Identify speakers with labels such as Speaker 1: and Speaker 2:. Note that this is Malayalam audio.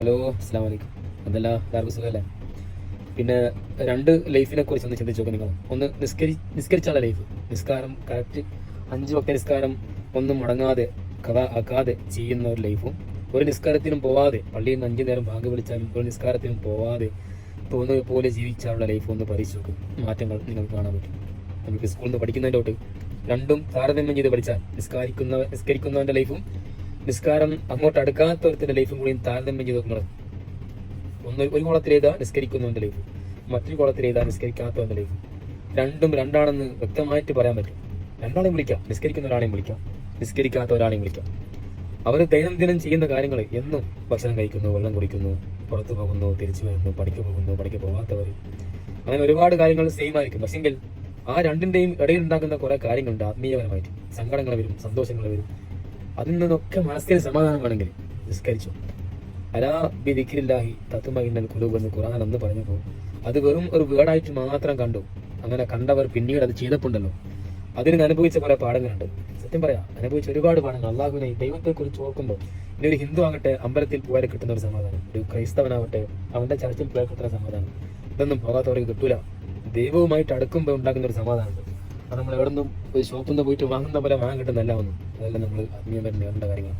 Speaker 1: ഹലോ, അസ്സാം വലൈക്കും. അതല്ല, എല്ലാവർക്കും സുഖമല്ലേ? പിന്നെ രണ്ട് ലൈഫിനെ കുറിച്ച് ഒന്ന് ചിന്തിച്ചു നോക്കുക നിങ്ങൾ. ഒന്ന് നിസ്കരിച്ചാലുള്ള ലൈഫ്. നിസ്കാരം കറക്റ്റ് 5 വക്ത നിസ്കാരം ഒന്നും മുടങ്ങാതെ ആക്കാതെ ചെയ്യുന്ന ഒരു ലൈഫും, ഒരു നിസ്കാരത്തിനും പോവാതെ പള്ളിയിൽ നിന്ന് 5 നേരം ഭാഗം വിളിച്ചാലും ഒരു നിസ്കാരത്തിനും പോവാതെ തോന്നുന്നത് പോലെ ജീവിച്ചാലുള്ള ലൈഫ് ഒന്ന് പരീക്ഷ നോക്കും. മാറ്റങ്ങൾ നിങ്ങൾക്ക് കാണാൻ പറ്റും. നമുക്ക് സ്കൂളിൽ നിന്ന് പഠിക്കുന്നതിൻ്റെ തൊട്ട് രണ്ടും താരതമ്യം ചെയ്ത് പഠിച്ചാൽ നിസ്കരിക്കുന്നവൻ്റെ ലൈഫും നിസ്കാരം അങ്ങോട്ട് അടുക്കാത്തവരുടെ ലൈഫും കൂടിയും താരതമ്യം ചെയ്ത് നോക്കുന്നത്. ഒരു കോളത്തിലേതാ നിസ്കരിക്കുന്നവന്റെ ലൈഫ്, മറ്റൊരു കോളത്തിലേതാ നിസ്കരിക്കാത്തവന്റെ ലൈഫ്. രണ്ടും രണ്ടാണെന്ന് വ്യക്തമായിട്ട് പറയാൻ പറ്റും. രണ്ടാളെയും വിളിക്കാം, നിസ്കരിക്കുന്ന ഒരാളെയും വിളിക്കാം, നിസ്കരിക്കാത്ത ഒരാളെയും വിളിക്കാം. അവർ ദൈനംദിനം ചെയ്യുന്ന കാര്യങ്ങൾ എന്നും ഭക്ഷണം കഴിക്കുന്നു, വെള്ളം കുടിക്കുന്നു, പുറത്തു പോകുന്നു, തിരിച്ചു വരുന്നു, പഠിക്ക് പോകുന്നു, പഠിക്ക് പോകാത്തവർ, അങ്ങനെ ഒരുപാട് കാര്യങ്ങൾ സെയിം ആയിരിക്കും. പക്ഷെങ്കിൽ ആ രണ്ടിന്റെയും ഇടയിൽ ഉണ്ടാക്കുന്ന കുറെ കാര്യങ്ങളുണ്ട്. ആത്മീയപരമായിട്ട് സങ്കടങ്ങൾ വരും, സന്തോഷങ്ങൾ വരും. അതിൽ നിന്നൊക്കെ മനസ്സിന് സമാധാനം വേണമെങ്കിൽ നിസ്കരിച്ചു. അലാ ബി ദിക്രില്ലാഹി തത്മഇന്നൽ ഖുലൂബ് എന്ന് ഖുർആൻ എന്ന് പറഞ്ഞപ്പോൾ അത് വെറും ഒരു വേർഡായിട്ട് മാത്രം കണ്ടു. അങ്ങനെ കണ്ടവർ പിന്നീട് അത് ചെയ്തപ്പോണ്ടല്ലോ, അതിന് അനുഭവിച്ച കുറെ പാഠങ്ങളുണ്ട്. സത്യം പറയാം, അനുഭവിച്ച ഒരുപാട് പാഠങ്ങൾ. അള്ളാഹുവിനെ, ദൈവത്തെ കുറിച്ച് ഓർക്കുമ്പോൾ ഇനി ഒരു ഹിന്ദു ആകട്ടെ അമ്പലത്തിൽ പോയാൽ കിട്ടുന്ന ഒരു സമാധാനം, ഒരു ക്രൈസ്തവനാവട്ടെ അവന്റെ ചർച്ചിൽ പോയാൽ കിട്ടുന്ന സമാധാനം, ഇതൊന്നും പോകാത്തവർക്ക് കിട്ടൂല. ദൈവവുമായിട്ട് അടുക്കുമ്പോൾ ഉണ്ടാക്കുന്ന ഒരു സമാധാനമുണ്ട്. അത് നമ്മൾ എവിടെ നിന്നും ഒരു ഷോപ്പിൽ നിന്ന് പോയിട്ട് വാങ്ങുന്ന പോലെ വാങ്ങാൻ കിട്ടുന്നല്ല ഒന്നും. അതെല്ലാം നമ്മൾ ആത്മീയമായി നേടേണ്ട കാര്യങ്ങൾ.